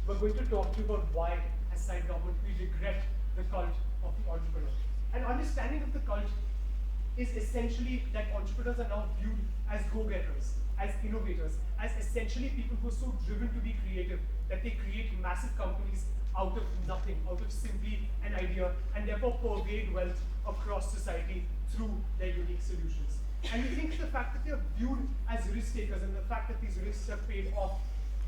we're going to talk to you about why, as side government, we regret the cult of the entrepreneur. An understanding of the cult is essentially that entrepreneurs are now viewed as go-getters, as innovators, as essentially people who are so driven to be creative that they create massive companies out of nothing, out of simply an idea, and therefore pervade wealth across society through their unique solutions. And we think the fact that they are viewed as risk takers and the fact that these risks are paid off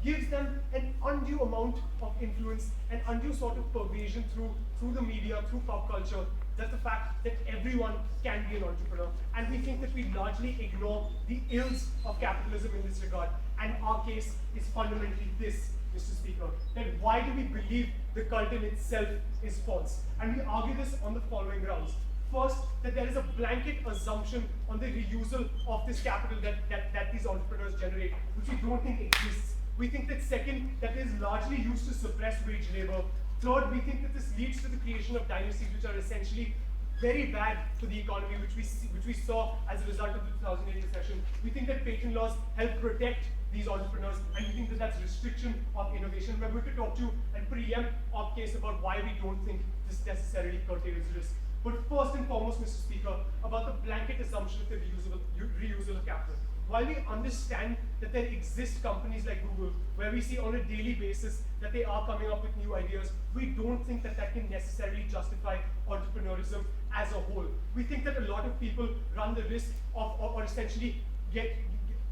gives them an undue amount of influence, an undue sort of pervasion through the media, through pop culture, that the fact that everyone can be an entrepreneur. And we think that we largely ignore the ills of capitalism in this regard. And our case is fundamentally this, Mr. Speaker, that why do we believe the cult in itself is false? And we argue this on the following grounds. First, that there is a blanket assumption on the reusal of this capital that these entrepreneurs generate, which we don't think exists. We think that second, that it is largely used to suppress wage labor. Third, we think that this leads to the creation of dynasties which are essentially very bad for the economy, which we saw as a result of the 2008 recession. We think that patent laws help protect these entrepreneurs, and we think that that's restriction of innovation. We're going to talk to and preempt our case about why we don't think this necessarily curtails risk. But first and foremost, Mr. Speaker, about the blanket assumption of the reusal of capital. While we understand that there exist companies like Google, where we see on a daily basis that they are coming up with new ideas, we don't think that that can necessarily justify entrepreneurism as a whole. We think that a lot of people run the risk of, or essentially get,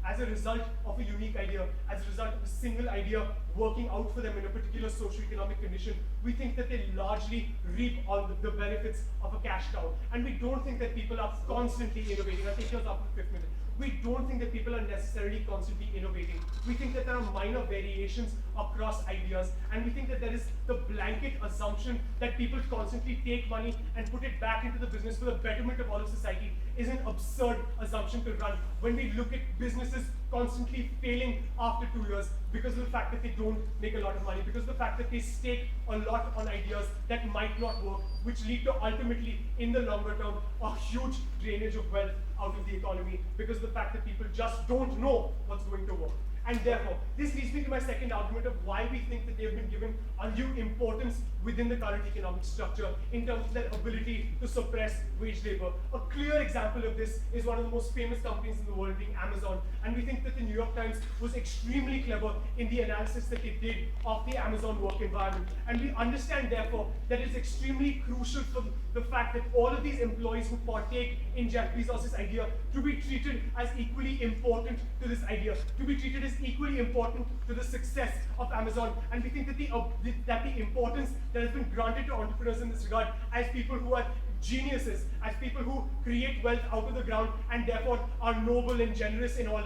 as a result of a unique idea, as a result of a single idea working out for them in a particular socio-economic condition, we think that they largely reap all the benefits of a cash cow. And we don't think that people are constantly innovating. I'll take yours up in the 5th minute. We don't think that people are necessarily constantly innovating. We think that there are minor variations across ideas, and we think that there is the blanket assumption that people constantly take money and put it back into the business for the betterment of all of society is an absurd assumption to run when we look at businesses constantly failing after 2 years because of the fact that they don't make a lot of money, because of the fact that they stake a lot on ideas that might not work, which lead to ultimately, in the longer term, a huge drainage of wealth out of the economy because of the fact that people just don't know what's going to work. And therefore, this leads me to my second argument of why we think that they've been given undue importance within the current economic structure in terms of their ability to suppress wage labor. A clear example of this is one of the most famous companies in the world, being Amazon. And we think that the New York Times was extremely clever in the analysis that it did of the Amazon work environment. And we understand, therefore, that it's extremely crucial for the fact that all of these employees who partake in Jeff Bezos' idea to be treated as equally important to this idea, to be treated as equally important to the success of Amazon. And we think that the importance that has been granted to entrepreneurs in this regard as people who are geniuses, as people who create wealth out of the ground and therefore are noble and generous in all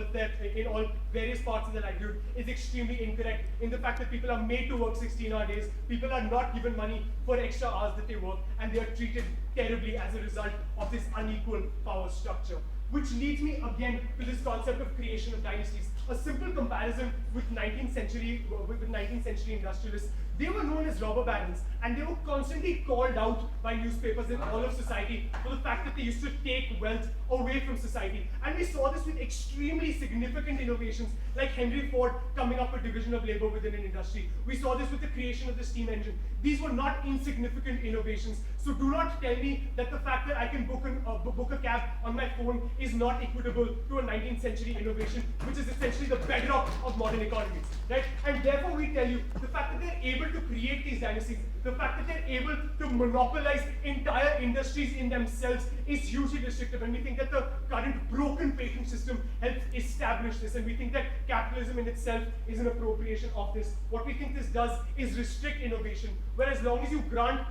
various parts of their livelihood is extremely incorrect. In the fact that people are made to work 16-hour days, people are not given money for extra hours that they work, and they are treated terribly as a result of this unequal power structure. Which leads me again to this concept of creation of dynasties. A simple comparison with 19th century industrialists. They were known as robber barons, and they were constantly called out by newspapers in all of society for the fact that they used to take wealth away from society. And we saw this with extremely significant innovations like Henry Ford coming up with division of labor within an industry. We saw this with the creation of the steam engine. These were not insignificant innovations. So do not tell me that the fact that I can book a cab on my phone is not equitable to a 19th century innovation, which is essentially the bedrock of modern economies, right? And therefore we tell you, the fact that they're able to create these dynasties, the fact that they're able to monopolize entire industries in themselves is hugely restrictive. And we think that the current broken patent system helps establish this. And we think that capitalism in itself is an appropriation of this. What we think this does is restrict innovation. Whereas long as you grant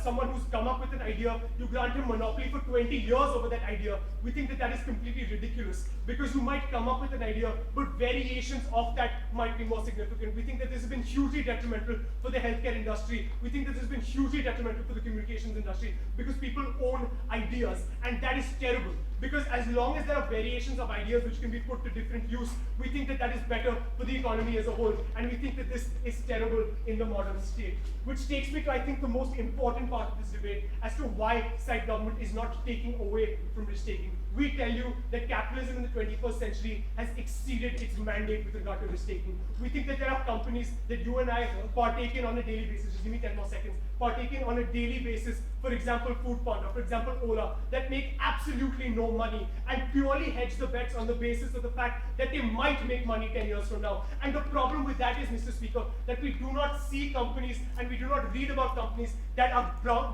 someone who's come up with an idea, you grant him monopoly for 20 years over that idea, we think that that is completely ridiculous. Because you might come up with an idea, but variations of that might be more significant. We think that this has been hugely detrimental for the healthcare industry. We think that this has been hugely detrimental for the communications industry because people own ideas, and that is terrible. Because as long as there are variations of ideas which can be put to different use, we think that that is better for the economy as a whole, and we think that this is terrible in the modern state. Which takes me to, I think, the most important part of this debate as to why side government is not taking away from risk-taking. We tell you that capitalism in the 21st century has exceeded its mandate with regard to risk-taking. We think that there are companies that you and I partake in on a daily basis, just give me 10 more seconds, partake in on a daily basis, for example, Food Panda, for example, Ola, that make absolutely no money and purely hedge the bets on the basis of the fact that they might make money 10 years from now. And the problem with that is, Mr. Speaker, that we do not see companies and we do not read about companies that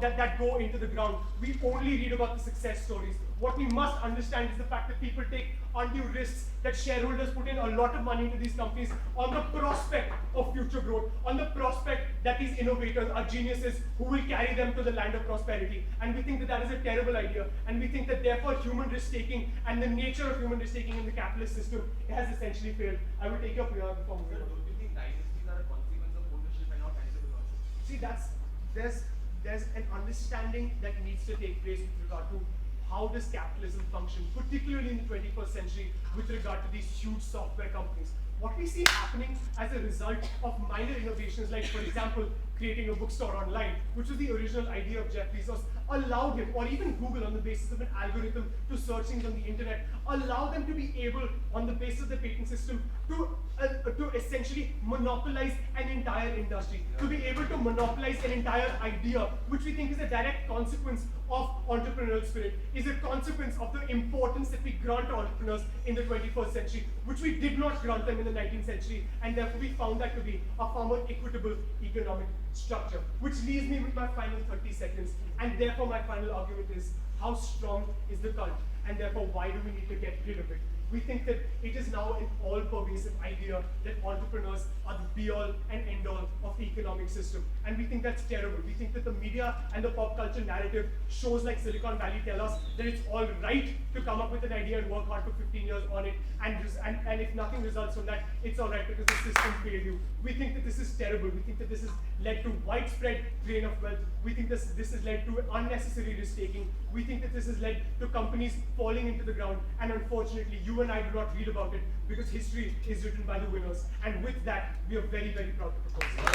that go into the ground. We only read about the success stories. What we must understand is the fact that people take undue risks, that shareholders put in a lot of money into these companies on the prospect of future growth, on the prospect that these innovators are geniuses who will carry them to the land of prosperity. And we think that that is a terrible idea. And we think that therefore human risk-taking and the nature of human risk-taking in the capitalist system has essentially failed. I will take up your before moving on. Don't you think dynasties are a consequence of ownership and not entrepreneurship? See, there's an understanding that needs to take place with regard to how does capitalism function, particularly in the 21st century, with regard to these huge software companies. What we see happening as a result of minor innovations, like, for example, creating a bookstore online, which was the original idea of Jeff Bezos, allowed him, or even Google on the basis of an algorithm to search things on the internet, allow them to be able, on the basis of the patent system, to essentially monopolize an entire industry, to be able to monopolize an entire idea, which we think is a direct consequence of entrepreneurial spirit, is a consequence of the importance that we grant to entrepreneurs in the 21st century, which we did not grant them in the 19th century, and therefore we found that to be a far more equitable economic structure. Which leaves me with my final 30 seconds, and therefore my final argument is, how strong is the cult, and therefore why do we need to get rid of it? We think that it is now an all-pervasive idea that entrepreneurs are the be-all and end-all of the economic system. And we think that's terrible. We think that the media and the pop culture narrative, shows like Silicon Valley tell us that it's all right to come up with an idea and work hard for 15 years on it, and if nothing results from that, it's all right because the system failed you. We think that this is terrible. We think that this has led to widespread drain of wealth. We think this has led to unnecessary risk-taking. We think that this has led to companies falling into the ground, and unfortunately, you and I do not read about it because history is written by the winners. And with that, we are very, very proud to propose it.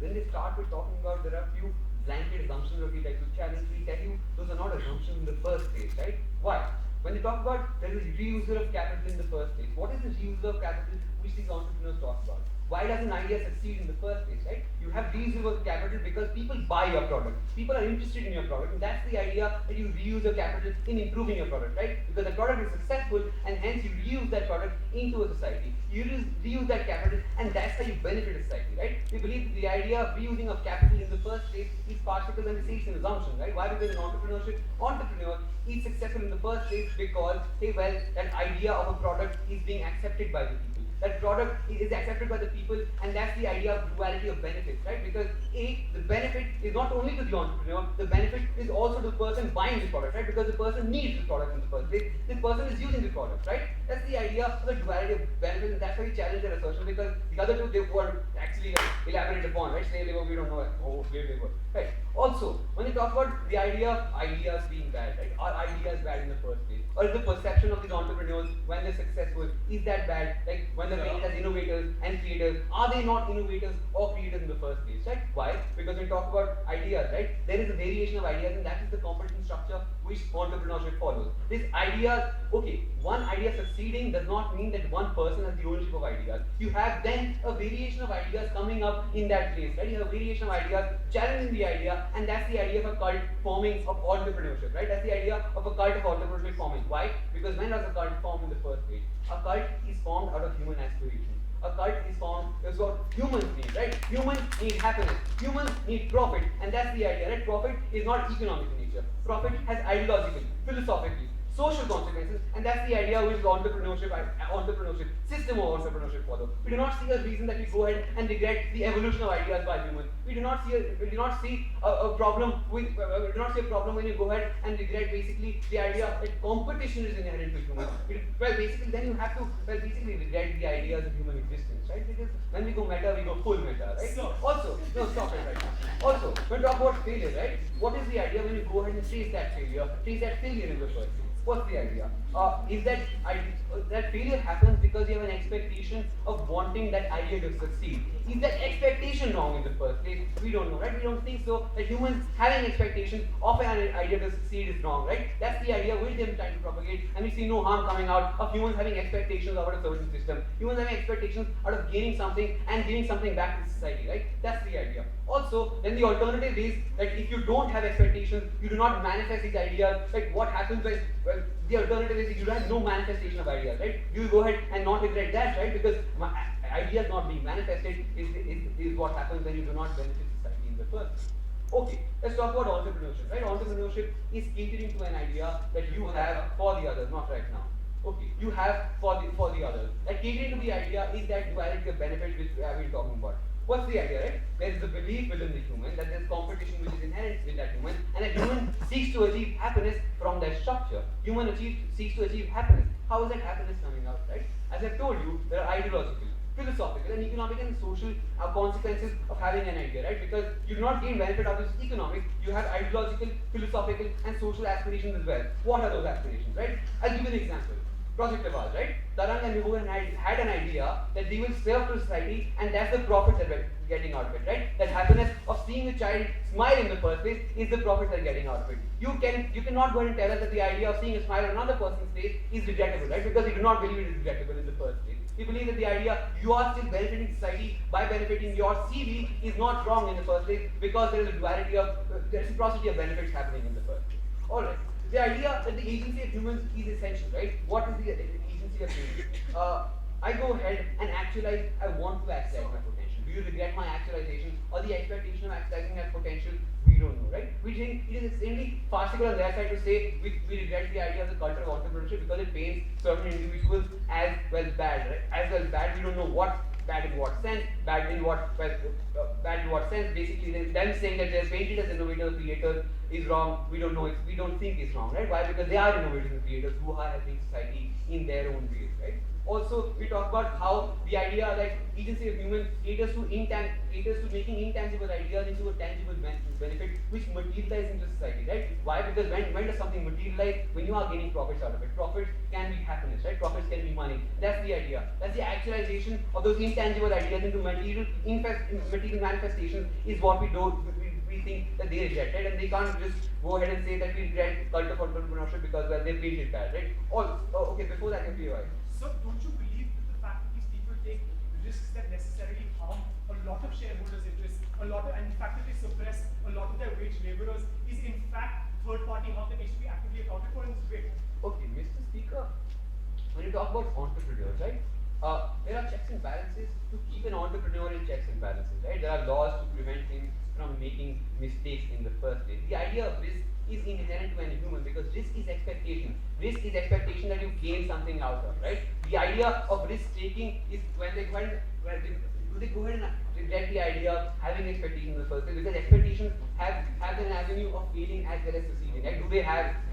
When they start with talking about, there are few blanket assumptions that we like to challenge, we tell you those are not assumptions in the first place, right? Why? When they talk about there is a reuser of capital in the first place, what is the reuser of capital which these entrepreneurs talk about? Why does an idea succeed in the first place, right? You have reuse of capital because people buy your product. People are interested in your product, and that's the idea that you reuse your capital in improving your product, right? Because the product is successful, and hence you reuse that product into a society. You reuse that capital, and that's how you benefit a society, right? We believe the idea of reusing of capital in the first place is partial, and it's an assumption, right? Why? Because an entrepreneur is successful in the first place because, hey, well, that idea of a product is being accepted by the people. That product is accepted by the people, and that's the idea of duality of benefits, right? Because the benefit is not only to the entrepreneur, the benefit is also to the person buying the product, right? Because the person needs the product in the first place. This person is using the product, right? That's the idea of the duality of benefits, and that's why we challenge their assertion, because the other two they were actually elaborated upon, right? Slave labor, we don't know slave labor, right? Also, when you talk about the idea of ideas being bad, right? Are ideas bad in the first place? Or is the perception of these entrepreneurs when they're successful, is that bad? Like when they're painted as innovators and creators, are they not innovators or creators in the first place, right? Why? Because when we talk about ideas, right? There is a variation of ideas, and that is the competence structure which entrepreneurship follows. This idea, okay, one idea succeeding does not mean that one person has the ownership of ideas. You have then a variation of ideas coming up in that place, right? You have a variation of ideas challenging the idea, and that's the idea of a cult forming of entrepreneurship, right? That's the idea of a cult of entrepreneurship forming. Why? Because when does a cult form in the first place? A cult is formed out of human aspiration. A cult is formed, is what humans need, right? Humans need happiness. Humans need profit, and that's the idea, right? Profit is not economic in nature. Profit has ideologically, philosophically, social consequences, and that's the idea which the entrepreneurship system of entrepreneurship follow. We do not see a reason that we go ahead and regret the evolution of ideas by humans. We do not see a problem when you go ahead and regret basically the idea that competition is inherent to humans. Basically then you have to basically regret the ideas of human existence, right? Because when we go meta, we go full meta, right? So, also, no, stop it right now. Also, when we talk about failure, right? What is the idea when you go ahead and trace that failure in the first place? What's the idea? Is that failure happens because you have an expectation of wanting that idea to succeed? Is that expectation wrong in the first place? We don't know, right? We don't think so. That humans having expectations of an idea to succeed is wrong, right? That's the idea which they're trying to propagate, and we see no harm coming out of humans having expectations about a certain system. Humans having expectations out of gaining something and giving something back to society, right? That's the idea. Also, then the alternative is that if you don't have expectations, you do not manifest these ideas. Like what happens when the alternative is you have no manifestation of ideas, right? You go ahead and not regret that, right? Because ideas not being manifested is what happens when you do not benefit society in the first place. Okay, let's talk about entrepreneurship, right? Entrepreneurship is catering to an idea that you have for the others, not right now. Okay, you have for the others. Like catering to the idea is that duality of benefit which we have been talking about. What's the idea, right? There is a belief within the human that there is competition which is inherent in that human, and that human seeks to achieve happiness from that structure. Human seeks to achieve happiness. How is that happiness coming out, right? As I've told you, there are ideological, philosophical, and economic and social consequences of having an idea, right? Because you do not gain benefit out of this economic, you have ideological, philosophical, and social aspirations as well. What are those aspirations, right? I'll give you an example. Project of ours, right? Tarang and Vibhu had an idea that they will serve to society, and that's the profit that we're getting out of it, right? That happiness of seeing a child smile in the first place is the profit they're getting out of it. You cannot go ahead and tell us that the idea of seeing a smile on another person's face is regrettable, right? Because we do not believe it is regrettable in the first place. We believe that the idea you are still benefiting society by benefiting your CV is not wrong in the first place because there is a duality of reciprocity of benefits happening in the first place. Alright. The idea that the agency of humans is essential, right? What is the agency of humans? I go ahead and actualize, I want to actualize my potential. Do you regret my actualization or the expectation of actualizing that potential? We don't know, right? We think it is extremely farcical on their side to say we regret the idea of the culture of entrepreneurship because it paints certain individuals as well bad, right? As well bad, we don't know what bad in what sense, bad in what sense. Basically, them saying that they're painted as innovators, creators is wrong. We don't know. We don't think it's wrong, right? Why? Because they are innovators and creators who are helping society in their own ways, right? Also, we talk about how the idea that agency of humans caters to making intangible ideas into a tangible benefit which materialize into society, right? Why? Because when does something materialize? When you are gaining profits out of it. Profits can be happiness, right? Profits can be money. That's the idea. That's the actualization of those intangible ideas into material manifestations is what we do. We think that they regret, right? And they can't just go ahead and say that we regret cult of entrepreneurship because well, they paid it bad, right? Okay, before that, FPOI. So don't you believe that the fact that these people take risks that necessarily harm a lot of shareholders' interests, and in fact that they suppress a lot of their wage laborers is in fact third-party harm that needs to be actively accounted for in this way? Okay, Mr. Speaker, when you talk about entrepreneurs, right? There are checks and balances to keep an entrepreneur in checks and balances, right? There are laws to prevent him from making mistakes in the first place. The idea of risk is inherent to any human because risk is expectation. Risk is expectation that you gain something out of, right? The idea of risk taking is when they go ahead and reject the idea of having expectations in the first place because expectations have an avenue of failing as well as succeeding, right? Do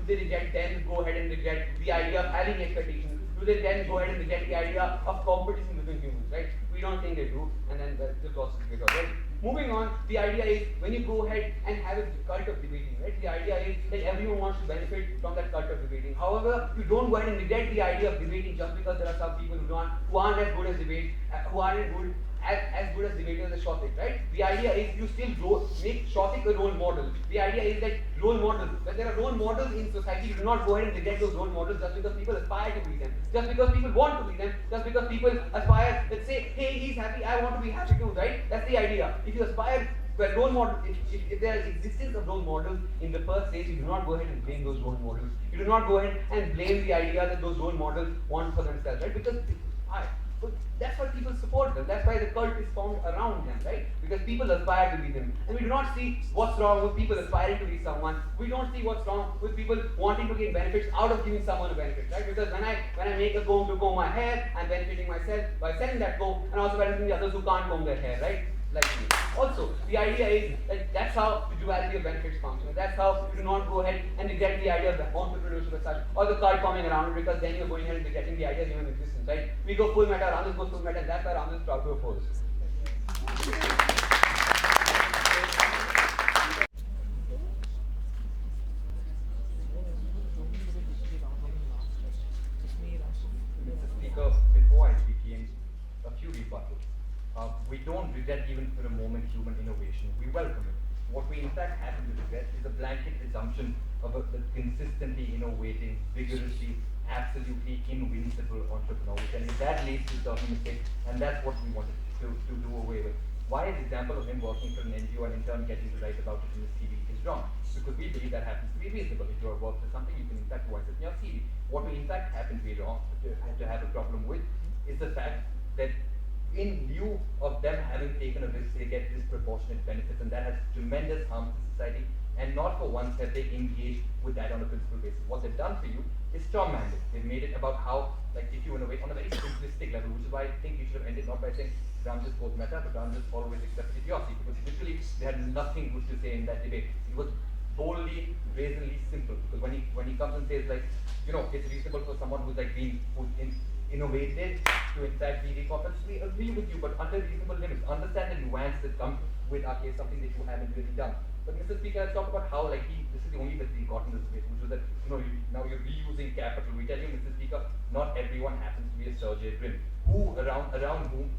they reject then go ahead and reject the idea of having expectations? Do they then go ahead and reject the idea of competition between humans, right? We don't think they do, and then the process is out, right? Moving on, the idea is when you go ahead and have a cult of debating, right? The idea is that everyone wants to benefit from that cult of debating. However, you don't go ahead and reject the idea of debating just because there are some people who aren't as good as debate, who aren't as good as debaters as Shautik, right? The idea is you still make Shautik a role model. The idea is that role models, when there are role models in society, you do not go ahead and reject those role models just because people aspire to be them, just because people want to be them, just because people aspire, let's say, hey, he's happy, I want to be happy too, right? That's the idea. If you aspire, well, role model, if there is existence of role models in the first place, you do not go ahead and blame those role models. You do not go ahead and blame the idea that those role models want for themselves, right? Because that's what people support them. That's why the cult is formed around them, right? Because people aspire to be them. And we do not see what's wrong with people aspiring to be someone. We don't see what's wrong with people wanting to gain benefits out of giving someone a benefit, right? Because when I make a comb to comb my hair, I'm benefiting myself by selling that comb and also benefiting the others who can't comb their hair, right? Like me. Also, the idea is that that's how the duality of benefits function. That's how you do not go ahead and reject the idea of entrepreneurship as such, or the cult forming around it, because then you're going ahead and rejecting the idea of human existence, right? We go full meta, Ramdas goes full meta, and that's why Ramdas is proud to oppose. Mr. Speaker, before I begin, a few rebuttals. We don't reject even for a moment human innovation. We welcome it. What we in fact happen to reject is a blanket assumption of a consistently innovating, vigorously, absolutely invincible entrepreneur. And that leads to certain mistakes, and that's what we wanted to do away with. Why the example of him working for an NGO and in turn getting to write about it in his CV is wrong? Because we believe that happens to be reasonable. If you are worked for something, you can in fact voice it in your CV. What we in fact happen to be wrong, to have a problem with, is the fact that in lieu of them having taken a risk, they get disproportionate benefits, and that has tremendous harm to society. And not for once have they engaged with that on a principle basis. What they've done for you is strong-minded. They've made it about how, like, if you innovate on a very simplistic level, which is why I think you should have ended not by saying Ram just goes meta, but Ram just always accepted idiocy, because literally they had nothing good to say in that debate. It was boldly, brazenly simple. Because when he comes and says, like, you know, it's reasonable for someone who's innovated to in fact be repurposed, we agree with you, but under reasonable limits. Understand the nuance that comes with our case, something that you haven't really done. But Mr. Speaker, let's talk about how, like, this is the only bit we got in this debate, which was that, you know, now you're reusing capital. We tell you, Mr. Speaker, not everyone happens to be a Sergey Brin, around whom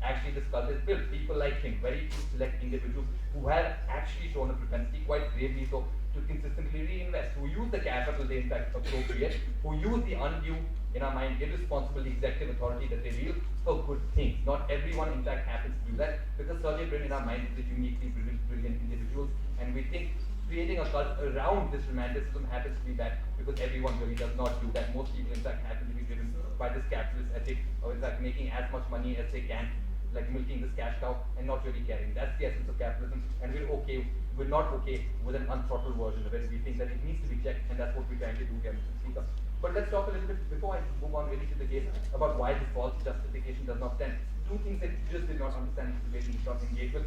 actually this cult is built. People like him, very few select individuals who have actually shown a propensity, quite bravely so, to consistently reinvest, who use the capital they in fact appropriate, who use the undue, in our mind, irresponsible executive authority that they wield for good things. Not everyone in fact happens to do that, because Sergey Brin in our mind is a uniquely brilliant individual, and we think creating a cult around this romanticism happens to be bad, because everyone really does not do that. Most people in fact happen to be driven by this capitalist ethic, or in fact making as much money as they can, like milking this cash cow and not really caring. That's the essence of capitalism, and we're not okay with an unthrottled version of it. We think that it needs to be checked, and that's what we're trying to do here, Mr. Speaker. But let's talk a little bit, before I move on really to the case, about why this false justification does not stand. Two things that you just did not understand in this debate and did not engage with.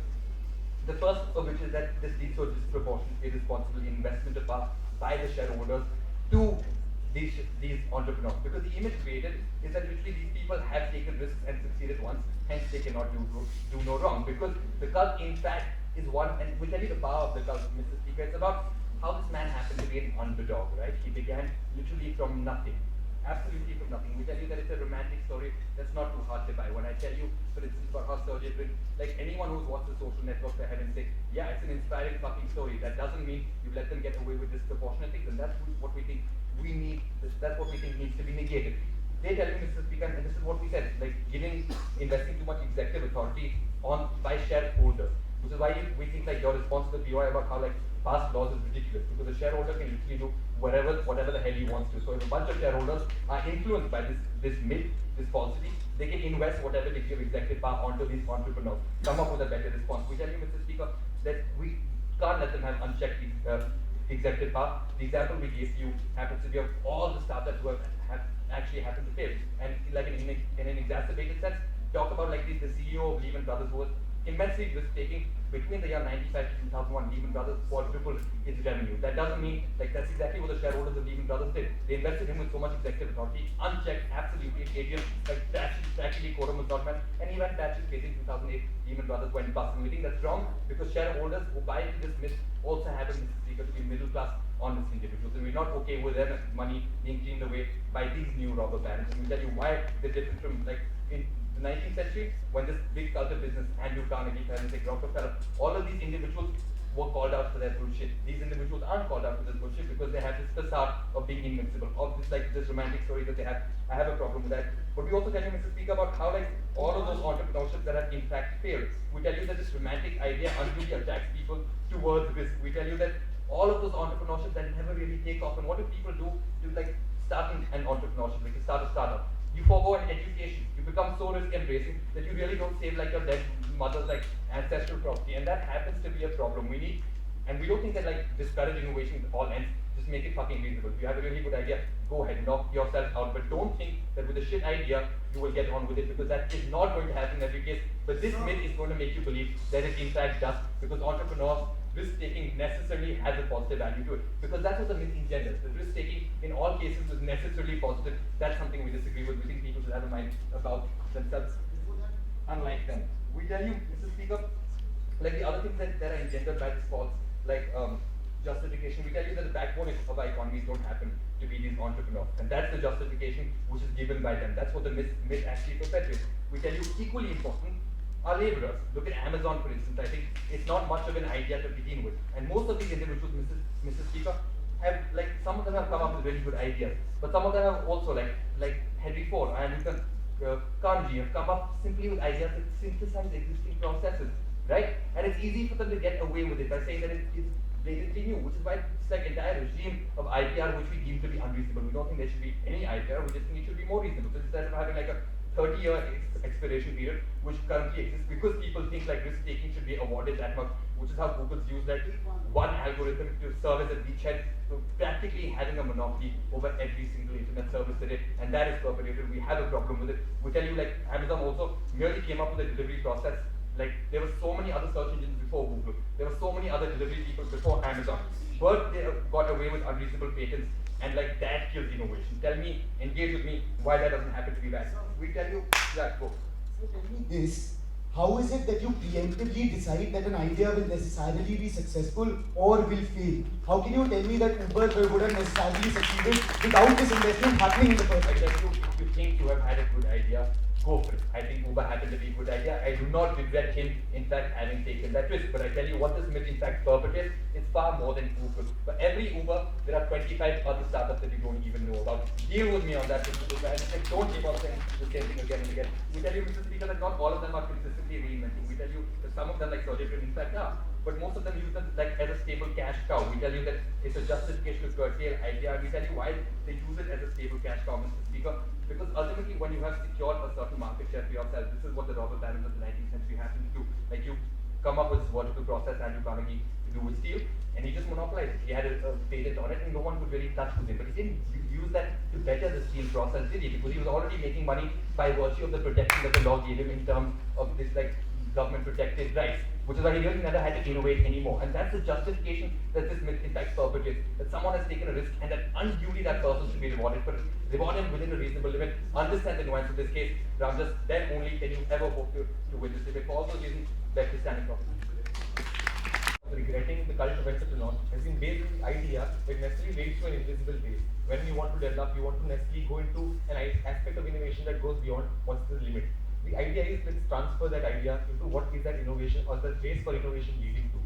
The first of which is that this leads to a disproportionate, irresponsible investment of power by the shareholders to these entrepreneurs. Because the image created is that literally these people have taken risks and succeeded once, hence they cannot do no wrong. Because the cult, in fact, is one, and we tell you the power of the cult, Mr. Speaker. It's about how this man happened to be an underdog, right? He began literally from nothing. Absolutely from nothing. We tell you that it's a romantic story that's not too hard to buy. When I tell you, for instance, about how Sergey Brin, like anyone who's watched the Social Network, go ahead and say, yeah, it's an inspiring fucking story. That doesn't mean you let them get away with disproportionate things, and that's what we think we need. That's what we think needs to be negated. They tell you, Mr. Speaker, and this is what we said, like investing too much executive authority by shareholders, which is why we think like your response to the POI about how like past laws is ridiculous, because the shareholder can literally do whatever the hell he wants to. So if a bunch of shareholders are influenced by this myth, this falsity, they can invest whatever degree of executive power onto these entrepreneurs, come up with a better response. We tell you, Mr. Speaker, that we can't let them have unchecked executive power. The example we gave you happens to be of all the startups who have actually happened to fail. And like in an exacerbated sense, talk about like the CEO of Lehman Brothers, who was immensely risk-taking. Between the year 95 to 2001, Lehman Brothers quadrupled its revenue. That doesn't mean, like, that's exactly what the shareholders of Lehman Brothers did. They invested him with so much executive authority, unchecked, absolutely stadium, like, practically quorum was not met. And even Thatcher's case in 2008, Lehman Brothers went bust. And we think that's wrong, because shareholders who buy into this myth also happen, Mr. Speaker, to be middle class, honest individuals. And we're not okay with their money being cleaned away by these new robber barons. And we'll tell you why they're different from, like, in the 19th century, when this big cult of business, Andrew Carnegie, Ferenczi, Rockefeller, all of these individuals were called out for their bullshit. These individuals aren't called out for this bullshit because they have this facade of being invincible, of this romantic story that they have. I have a problem with that. But we also tell you, Mr. Speaker, about how like all of those entrepreneurships that have in fact failed. We tell you that this romantic idea unduly attracts people towards risk. We tell you that all of those entrepreneurships that never really take off. And what do people do to like start an entrepreneurship, like to start a startup? You forego an education. You become so risk embracing that you really don't save like your dead mother's like ancestral property, and that happens to be a problem. And we don't think that like discourage innovation at all ends. Just make it fucking reasonable. If you have a really good idea, go ahead, knock yourself out. But don't think that with a shit idea you will get on with it, because that is not going to happen in every case. But this myth is going to make you believe that it in fact does, because entrepreneurs, risk taking necessarily has a positive value to it. Because that's what the myth engenders. The risk taking in all cases is necessarily positive. That's something we disagree with. We think people should have a mind about themselves, unlike them. We tell you, Mr. Speaker, like the other things that are engendered by this false like justification, we tell you that the backbone of our economies don't happen to be these entrepreneurs, and that's the justification which is given by them. That's what the myth actually perpetuates. We tell you equally important are laborers. Look at Amazon, for instance. I think it's not much of an idea to begin with, and most of these individuals, Mrs. Speaker, have like some of them have come up with really good ideas, but some of them have also like Henry Ford and Kanji have come up simply with ideas that synthesize existing processes, right? And it's easy for them to get away with it by saying that it's blatantly new, which is why it's like entire regime of IPR which we deem to be unreasonable. We don't think there should be any IPR, we just think it should be more reasonable. So instead of having like a 30-year expiration period, which currently exists because people think like risk taking should be awarded that much, which is how Google's used like one algorithm to serve as a beachhead, to practically having a monopoly over every single internet service today, and that is perpetuated. We have a problem with it. We tell you like Amazon also merely came up with a delivery process. Like there were so many other search engines before Google, there were so many other delivery people before Amazon, but they got away with unreasonable patents, and like that kills innovation. Tell me, engage with me, why that doesn't happen to be bad. We tell you, yeah, go. So tell me this, how is it that you preemptively decide that an idea will necessarily be successful or will fail? How can you tell me that Uber would have necessarily succeeded without this investment happening in the first I place? tell you, if you think you have had a good idea, go for it. I think Uber happened to be a good idea. I do not regret him, in fact, having taken that risk. But I tell you what this myth, in fact, perpetrates is far more than Uber. For every Uber, there are 25 other startups that you don't even know about. Deal with me on that, Mr. Speaker. And don't keep on saying the same thing again and again. We tell you, Mr. Speaker, that not all of them are consistently reinventing. We tell you that some of them, like Surgery, in fact, are. But most of them use them like as a stable cash cow. We tell you that it's a justification to curtail IPR. We tell you why they use it as a stable cash cow, Mr. Speaker. Because ultimately, when you have secured a certain market share for yourself, this is what the robber barons of the 19th century happened to do. Like you come up with this vertical process, Andrew Carnegie, to do with steel, and he just monopolized it. He had a patent on it, and no one could really touch with him. But he didn't use that to better the steel process, did he? Because he was already making money by virtue of the protection that the law gave him in terms of this like government protected rights, which is why he really never had to innovate anymore. And that's the justification that this myth in fact perpetrates, that someone has taken a risk and that unduly that person should be rewarded for it. Reward him within a reasonable limit. Understand the nuance of this case, Ramjas, then only can you ever hope to win this debate. For all those reasons, best is standing properly. Regretting the cult of entrepreneur has been based on the idea that necessarily leads to an invisible base. When you want to develop, you want to necessarily go into an aspect of innovation that goes beyond what's the limit. The idea is let's transfer that idea into what is that innovation or the race for innovation leading to.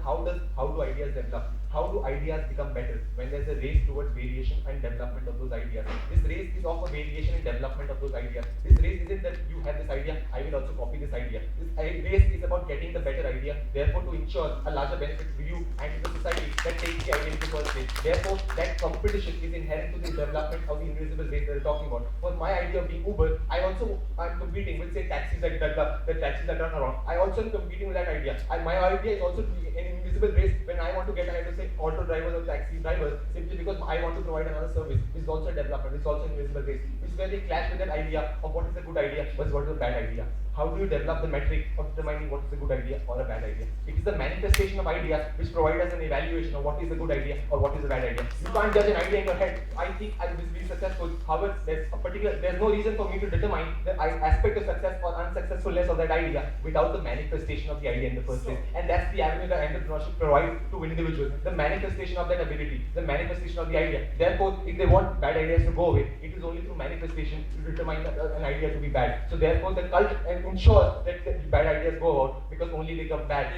How do ideas develop? How do ideas become better when there's a race towards variation and development of those ideas? This race is of a variation and development of those ideas. This race isn't that you have this idea, I will also copy this idea. This race is about getting the better idea, therefore to ensure a larger benefit to you and to the society that takes the idea into the first place. Therefore, that competition is inherent to the development of the invisible race that we're talking about. For my idea of being Uber, I also am competing with say taxis that develop, the taxis that run around. I also am competing with that idea. And my idea is also to be an invisible race when I want to get ahead of say auto drivers or taxi drivers simply because I want to provide another service. This is also a development, it's also an invisible race. Which is where they clash with that idea of what is a good idea versus what is a bad idea. How do you develop the metric of determining what is a good idea or a bad idea? It is the manifestation of ideas which provide us an evaluation of what is a good idea or what is a bad idea. You can't judge an idea in your head. I think I will be successful. However, there's no reason for me to determine the aspect of success or unsuccessfulness of that idea without the manifestation of the idea in the first place. And that's the avenue that entrepreneurship provides to individuals. The manifestation of that ability, the manifestation of the idea. Therefore, if they want bad ideas to go away, it is only through manifestation to determine an idea to be bad. So therefore, the cult ensures that the bad ideas go out because only they come bad.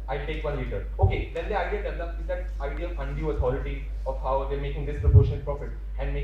I'll take 1 liter. Okay, then the idea develops is that idea of undue authority of how they're making disproportionate profit and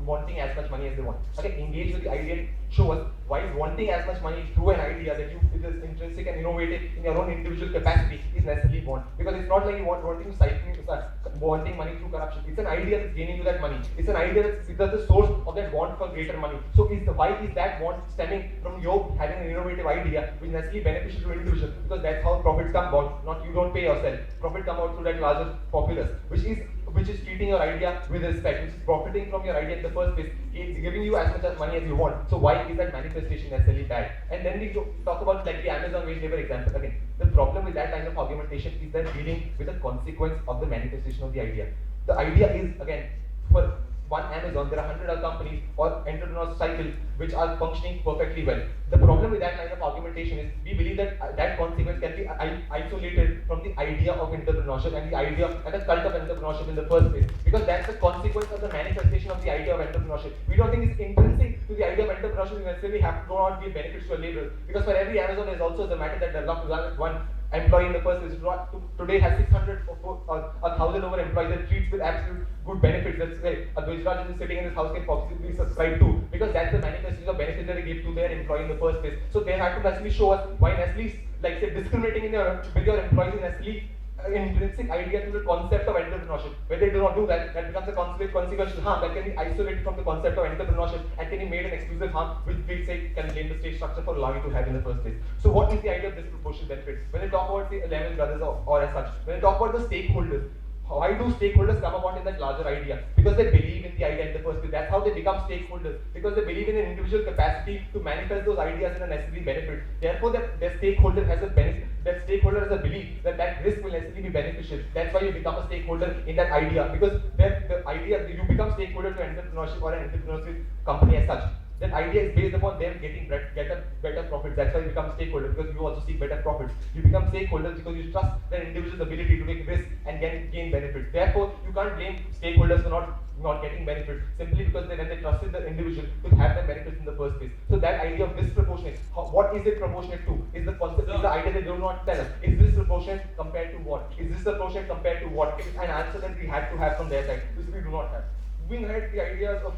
wanting as much money as they want. Okay, engage with the idea, show us why wanting as much money through an idea that it is intrinsic and innovative in your own individual capacity is necessarily want. Because it's not like you wanting to wanting money through corruption. It's an idea that's gaining you that money. It's an idea that's the source of that want for greater money. So why is that want stemming from your having an innovative idea which is necessarily beneficial to individual? Because that's how profits come about. Not you don't pay yourself. Profit come out through that larger populace, which is treating your idea with respect, which is profiting from your idea in the first place, it's giving you as much money as you want. So why is that manifestation necessarily bad? And then we talk about like the Amazon wage labor example. Again, the problem with that kind of argumentation is that dealing with the consequence of the manifestation of the idea. The idea is, again, for one Amazon, there are 100 other companies or entrepreneurial cycles which are functioning perfectly well. The problem with that kind of argumentation is we believe that that consequence can be isolated from the idea of entrepreneurship and the idea and the cult of entrepreneurship in the first place, because that's the consequence of the manifestation of the idea of entrepreneurship. We don't think it's intrinsic to the idea of entrepreneurship. You necessarily have to not give benefits to a laborer, because for every Amazon there's also the matter that developed one employee in the first place. Today has 600 or 1,000 over employees that treats with absolute good benefits. That's why Dvajraj is sitting in his house can possibly subscribe to, because that's the manifestation of benefits that they give to their employee in the first place. So they have to actually show us why Nestle, like say, discriminating with your employees is Nestle intrinsic idea to the concept of entrepreneurship. When they do not do that, that becomes a consequential harm that can be isolated from the concept of entrepreneurship and can be made an exclusive harm, which we say can blame the state structure for allowing to have in the first place. So what is the idea of disproportionate benefit? When they talk about the Lehman Brothers or as such, when they talk about the stakeholders, why do stakeholders come about in that larger idea? Because they believe in the idea in the first place. That's how they become stakeholders, because they believe in an individual capacity to manifest those ideas in a necessary benefit. Therefore, that stakeholder has a benefit. That stakeholder has a belief that risk will necessarily be beneficial. That's why you become a stakeholder in that idea, because the idea you become stakeholder to entrepreneurship or an entrepreneurship company as such. That idea is based upon them getting better profits. That's why you become a stakeholder, because you also seek better profits. You become stakeholders because you trust the individual's ability to take risk and gain benefits. Therefore, you can't blame stakeholders for not getting benefits simply because when they trusted the individual to have the benefits in the first place. So that idea of disproportionate, what is it proportionate to? Is the concept, is the idea they do not tell us. Is this proportionate compared to what? Is this proportionate compared to what? It's an answer that we had to have from their side, which we do not have. Moving ahead, the ideas of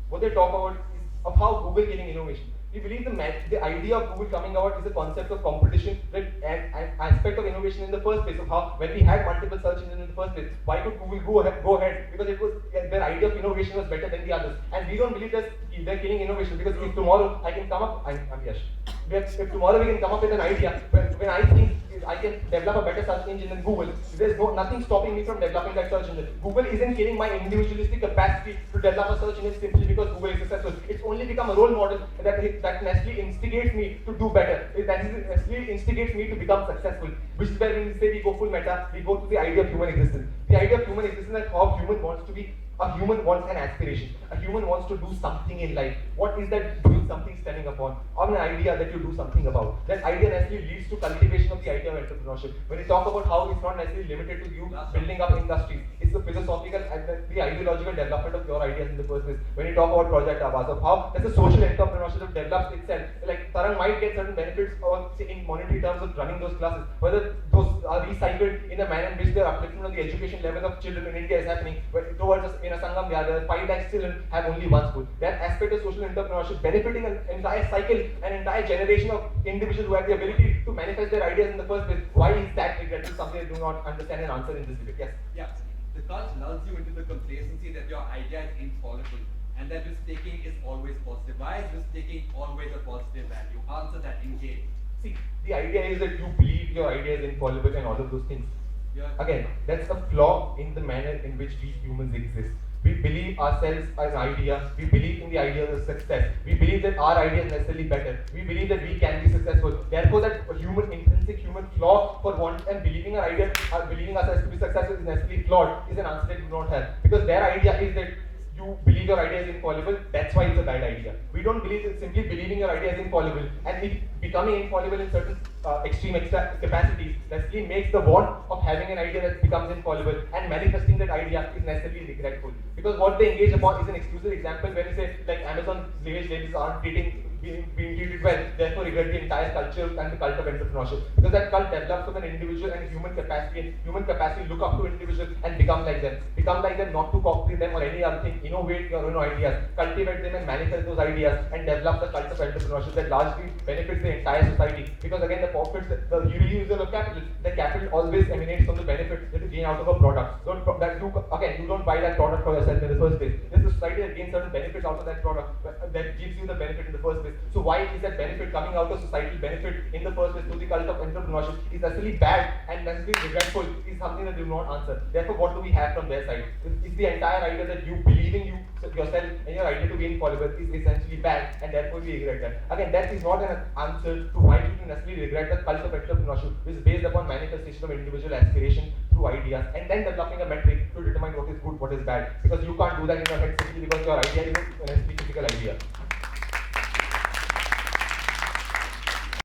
what they talk about is of how Google getting innovation. We believe the idea of Google coming out is a concept of competition, that an aspect of innovation in the first place, of how when we had multiple search engines in the first place, why could Google go ahead? Because it was their idea of innovation was better than the others. And we don't believe that they're killing innovation, because if tomorrow I can come up, I'm Yash. If tomorrow we can come up with an idea, when I think I can develop a better search engine than Google, there's nothing stopping me from developing that search engine. Google isn't killing my individualistic capacity to develop a search engine simply because Google is successful. It's only become a role model that Nestle instigates me to do better. Nestle instigates me to become successful, which is where when we say we go full meta, we go to the idea of human existence. The idea of human existence is how human wants to be. A human wants an aspiration. A human wants to do something in life. What is that doing something standing upon? Or an idea that you do something about. That idea necessarily leads to cultivation of the idea of entrepreneurship. When you talk about how it's not necessarily limited to you building up industries, it's the philosophical and the ideological development of your ideas in the first place. When you talk about Project Abbas, of how there's a social entrepreneurship that develops itself. Like Tarang might get certain benefits or say in monetary terms of running those classes, whether those are recycled in a manner in which their upliftment of the education level of children in India is happening, towards us in a Sangam, there are 5 lakh children have only one school. That aspect of social entrepreneurship benefiting an entire cycle, an entire generation of individuals who have the ability to manifest their ideas in the first place. Why is that regretful? Something I do not understand and answer in this debate. Yes. Yeah. The cult lulls you into the complacency that your idea is infallible and that risk-taking is always positive. Why is risk-taking always a positive value? Answer that in game. See, the idea is that you believe your idea is infallible and all of those things. Yeah. Again, that's a flaw in the manner in which we humans exist. We believe ourselves as an idea. We believe in the idea of success. We believe that our idea is necessarily better. We believe that we can be successful. Therefore, that intrinsic human flaw for wanting and believing our idea, believing ourselves to be successful is necessarily flawed, is an answer that we do not have. Because their idea is that you believe your idea is infallible, that's why it's a bad idea. We don't believe that simply believing your idea is infallible and it becoming infallible in certain extreme capacities necessarily makes the want of having an idea that becomes infallible and manifesting that idea is necessarily regretful. Because what they engage upon is an exclusive example when you say like Amazon wage labels aren't treating being treated well, therefore regret the entire culture and the cult of entrepreneurship. Because that cult develops from an individual and human capacity, and human capacity look up to individuals and become like them. Become like them, not to copy them or any other thing. Innovate your own ideas, cultivate them and manifest those ideas, and develop the cult of entrepreneurship that largely benefits the entire society. Because again, the profits, the reusal of capital, the capital always emanates from the benefit that you gain out of a product. You don't buy that product for yourself in the first place. It's the society that gains certain benefits out of that product that gives you the benefit in the first place. So why is that benefit coming out of societal benefit in the first place through the cult of entrepreneurship is actually bad and necessarily regretful is something that they do not answer. Therefore, what do we have from their side? Is the entire idea that you believing yourself and your idea to be infallible is essentially bad, and therefore we regret that. Again, that is not an answer to why you necessarily regret the cult of entrepreneurship, which is based upon manifestation of individual aspiration through ideas, and then developing a metric to determine what is good, what is bad. Because you can't do that in your head simply because your idea is a necessarily physical idea.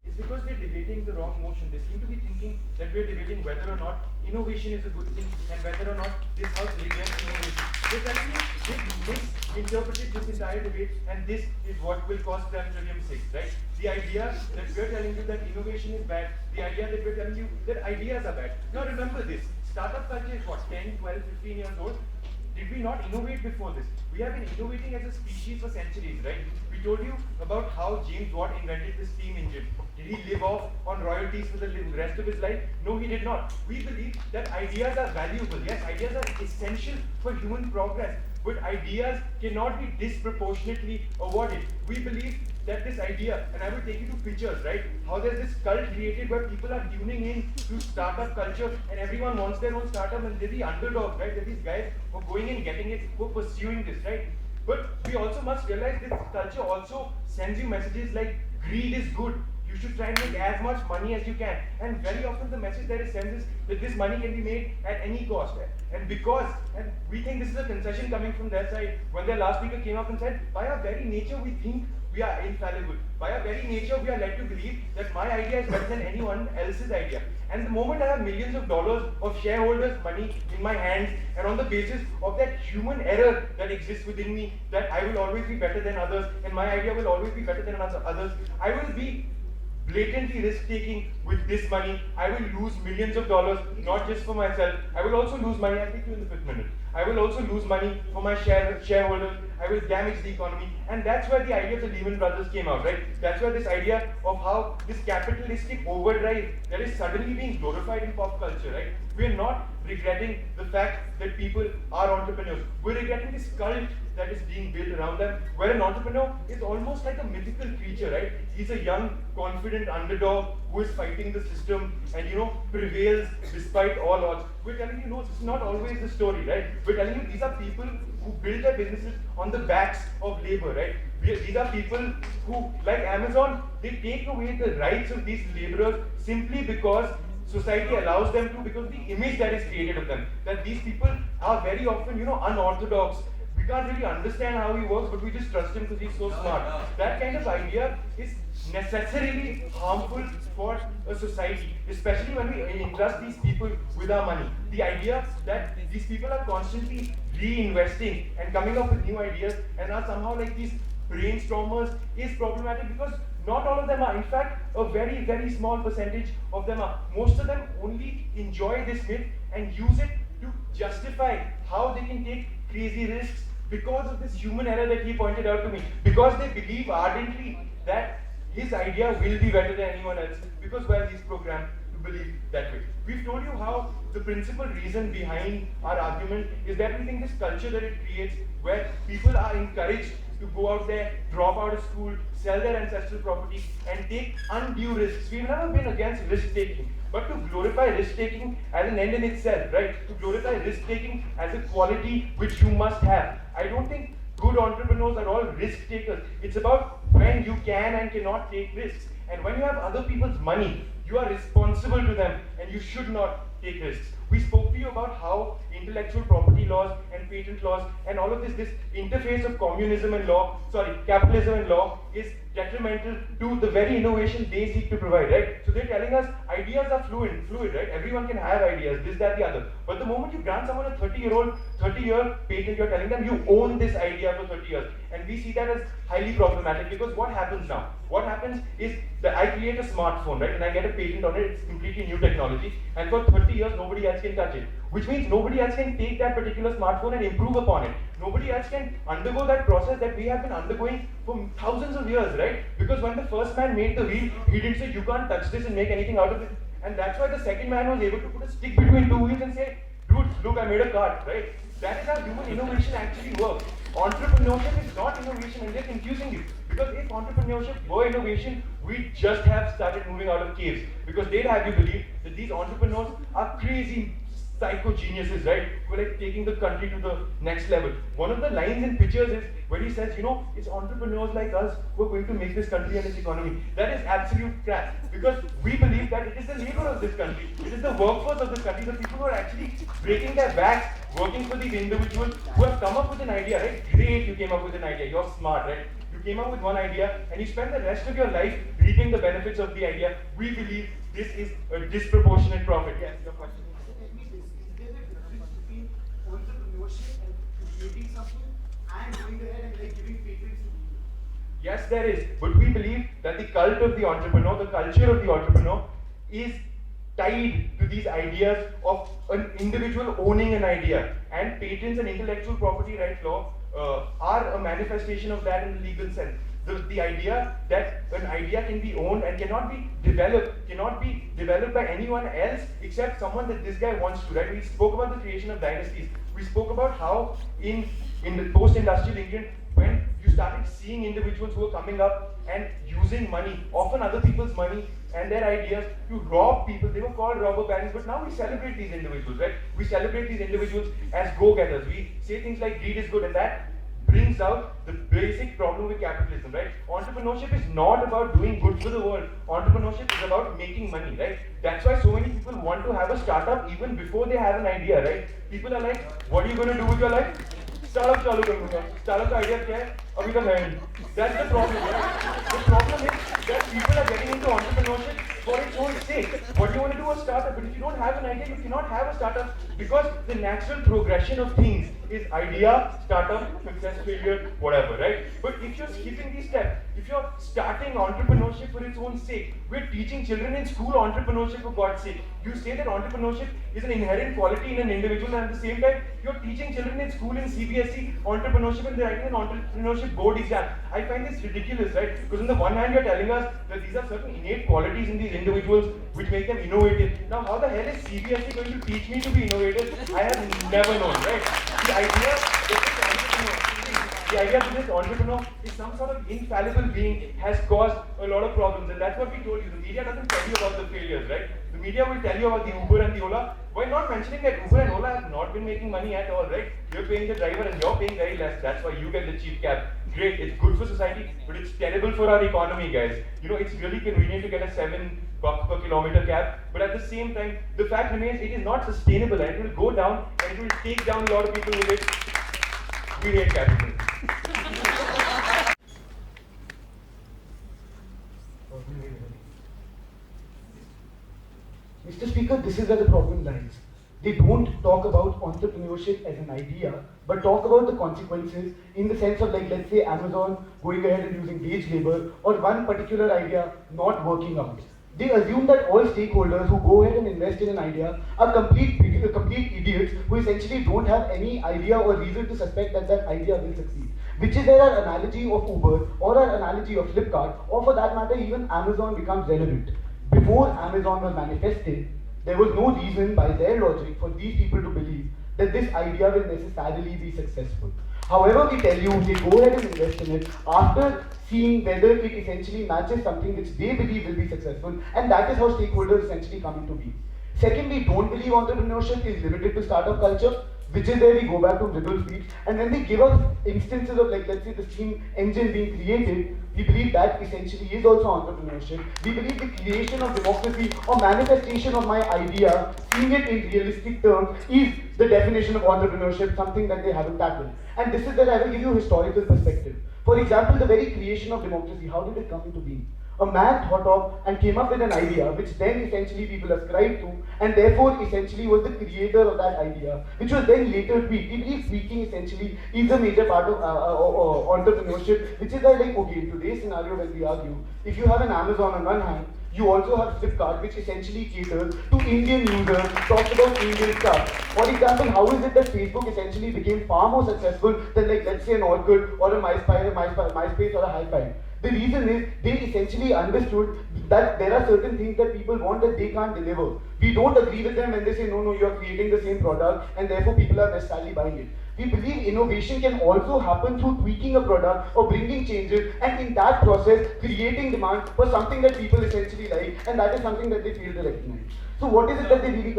It's because we're debating the wrong motion. They seem to be thinking that we're debating whether or not innovation is a good thing and whether or not this house rejects innovation. They've actually misinterpreted this entire debate, and this is what will cost them Trivium 6, right? The idea that we're telling you that innovation is bad, the idea that we're telling you that ideas are bad. Now remember this, startup culture is what, 10, 12, 15 years old? Did we not innovate before this? We have been innovating as a species for centuries, right? We told you about how James Watt invented the steam engine. Did he live off on royalties for the rest of his life? No, he did not. We believe that ideas are valuable. Yes, ideas are essential for human progress, but ideas cannot be disproportionately awarded. We believe that this idea, and I will take you to pictures, right? How there's this cult created where people are tuning in to startup culture and everyone wants their own startup, and they're the underdogs, right? They're these guys who are going and getting it, who are pursuing this, right? But we also must realize this culture also sends you messages like greed is good. You should try and make as much money as you can. And very often the message that it sends is that this money can be made at any cost. And we think this is a concession coming from their side, when their last speaker came up and said, by our very nature we think we are infallible. By our very nature we are led to believe that my idea is better than anyone else's idea. And the moment I have millions of dollars of shareholders' money in my hands, and on the basis of that human error that exists within me, that I will always be better than others, and my idea will always be better than others, I will be blatantly risk-taking with this money. I will lose millions of dollars, not just for myself. I will also lose money. I'll take you in the 5th minute. I will also lose money for my shareholders. I will damage the economy. And that's where the idea of the Lehman Brothers came out, right? That's where this idea of how this capitalistic overdrive that is suddenly being glorified in pop culture, right? We're not regretting the fact that people are entrepreneurs. We're regretting this cult that is being built around them, where an entrepreneur is almost like a mythical creature, right? He's a young, confident underdog who is fighting the system and, prevails despite all odds. We're telling you, no, this is not always the story, right? We're telling you these are people who build their businesses on the backs of labor, right? These are people who, like Amazon, they take away the rights of these laborers simply because society allows them to, because the image that is created of them, that these people are very often, unorthodox. We can't really understand how he works, but we just trust him because he's so smart. That kind of idea is necessarily harmful for a society, especially when we entrust these people with our money. The idea that these people are constantly reinvesting and coming up with new ideas and are somehow like these brainstormers is problematic, because not all of them are. In fact, a very, very small percentage of them are. Most of them only enjoy this myth and use it to justify how they can take crazy risks because of this human error that he pointed out to me. Because they believe ardently that his idea will be better than anyone else, because, well, he's programmed to believe that way. We've told you how the principal reason behind our argument is that we think this culture that it creates, where people are encouraged to go out there, drop out of school, sell their ancestral property, and take undue risks. We've never been against risk-taking, but to glorify risk-taking as an end in itself, right? To glorify risk-taking as a quality which you must have. I don't think good entrepreneurs are all risk-takers. It's about when you can and cannot take risks. And when you have other people's money, you are responsible to them, and you should not take risks. We spoke to you about how intellectual property laws and patent laws and all of this interface of capitalism and law is detrimental to the very innovation they seek to provide, right? So they're telling us ideas are fluid, right? Everyone can have ideas, this, that, the other. But the moment you grant someone a 30-year patent, you're telling them you own this idea for 30 years. And we see that as highly problematic because what happens now? What happens is that I create a smartphone, right? And I get a patent on it, it's completely new technology. And for 30 years, nobody else can touch it. Which means nobody else can take that particular smartphone and improve upon it. Nobody else can undergo that process that we have been undergoing for thousands of years, right? Because when the first man made the wheel, he didn't say, you can't touch this and make anything out of it. And that's why the second man was able to put a stick between two wheels and say, dude, look, I made a cart, right? That is how human innovation actually works. Entrepreneurship is not innovation, and they're confusing you. Because if entrepreneurship were innovation, we just have started moving out of caves. Because they'd have you believe that these entrepreneurs are crazy psycho geniuses, right? Who are like taking the country to the next level. One of the lines in pictures is where he says, it's entrepreneurs like us who are going to make this country and its economy. That is absolute crap. Because we believe that it is the labor of this country, it is the workforce of this country, the people who are actually breaking their backs, working for these individuals who have come up with an idea, right? Great, you came up with an idea, you're smart, right? You came up with one idea and you spend the rest of your life reaping the benefits of the idea. We believe this is a disproportionate profit. Yes, your question. Entrepreneurship and creating something and going ahead and like giving patents to people? Yes, there is. But we believe that the cult of the entrepreneur, the culture of the entrepreneur, is tied to these ideas of an individual owning an idea. And patents and intellectual property rights law are a manifestation of that in the legal sense. The idea that an idea can be owned and cannot be developed by anyone else except someone that this guy wants to, right? We spoke about the creation of dynasties. We spoke about how in the post-industrial England, when you started seeing individuals who were coming up and using money, often other people's money and their ideas to rob people. They were called robber barons, but now we celebrate these individuals, right? We celebrate these individuals as go-getters. We say things like greed is good, and that brings out the basic problem with capitalism, right? Entrepreneurship is not about doing good for the world. Entrepreneurship is about making money, right? That's why so many people want to have a startup even before they have an idea, right? People are like, what are you going to do with your life? Startup चालू करूँगा. Startup का idea क्या है? अभी तक है नहीं. That's the problem, right? The problem is that people are getting into entrepreneurship for its own sake. What do you want to do a startup? But if you don't have an idea, you cannot have a startup because the natural progression of things is idea, startup, success, failure, whatever, right? But if you're skipping these steps, if you're starting entrepreneurship for its own sake, we're teaching children in school entrepreneurship for God's sake. You say that entrepreneurship is an inherent quality in an individual, and at the same time, you're teaching children in school in CBSE entrepreneurship and they're writing an entrepreneurship board exam. I find this ridiculous, right? Because on the one hand, you're telling us that these are certain innate qualities in these individuals which make them innovative. Now, how the hell is CBSE going to teach me to be innovative? I have never known, right? The idea that this entrepreneur is some sort of infallible being has caused a lot of problems, and that's what we told you. The media doesn't tell you about the failures, right? The media will tell you about the Uber and the Ola, while not mentioning that Uber and Ola have not been making money at all, right? You're paying the driver and you're paying very less. That's why you get the cheap cab. Great, it's good for society, but it's terrible for our economy, guys. It's really convenient to get a $7 per kilometer cab, but at the same time, the fact remains it is not sustainable and it will go down and it will take down a lot of people with it. We hate capitalism. Mr. Speaker, this is where the problem lies. They don't talk about entrepreneurship as an idea, but talk about the consequences in the sense of, like, let's say Amazon going ahead and using wage labor, or one particular idea not working out. They assume that all stakeholders who go ahead and invest in an idea are complete idiots who essentially don't have any idea or reason to suspect that that idea will succeed. Which is where our analogy of Uber or our analogy of Flipkart, or for that matter even Amazon, becomes relevant. Before Amazon was manifested, there was no reason by their logic for these people to believe that this idea will necessarily be successful. However, we tell you, they go ahead and invest in it after seeing whether it essentially matches something which they believe will be successful, and that is how stakeholders essentially come into being. Second, we don't believe entrepreneurship is limited to startup culture. which is where we go back to middle speech. And when they give us instances of, like, let's say the steam engine being created, we believe that essentially is also entrepreneurship. We believe the creation of democracy or manifestation of my idea, seeing it in realistic terms, is the definition of entrepreneurship, something that they haven't tackled. And this is where I will give you a historical perspective. For example, the very creation of democracy, how did it come into being? A man thought of and came up with an idea which then essentially people ascribed to, and therefore essentially was the creator of that idea, which was then later tweaked. We believe tweaking essentially is a major part of entrepreneurship, which is why, like, okay, in today's scenario when we argue, if you have an Amazon on one hand, you also have Flipkart, which essentially caters to Indian users, talks about Indian stuff. For example, how is it that Facebook essentially became far more successful than, like, let's say an Orkut or a MySpace or a Hi-Fi? The reason is they essentially understood that there are certain things that people want that they can't deliver. We don't agree with them when they say, no, you are creating the same product and therefore people are necessarily buying it. We believe innovation can also happen through tweaking a product or bringing changes, and in that process creating demand for something that people essentially like, and that is something that they fail to recognize. So what is it that they really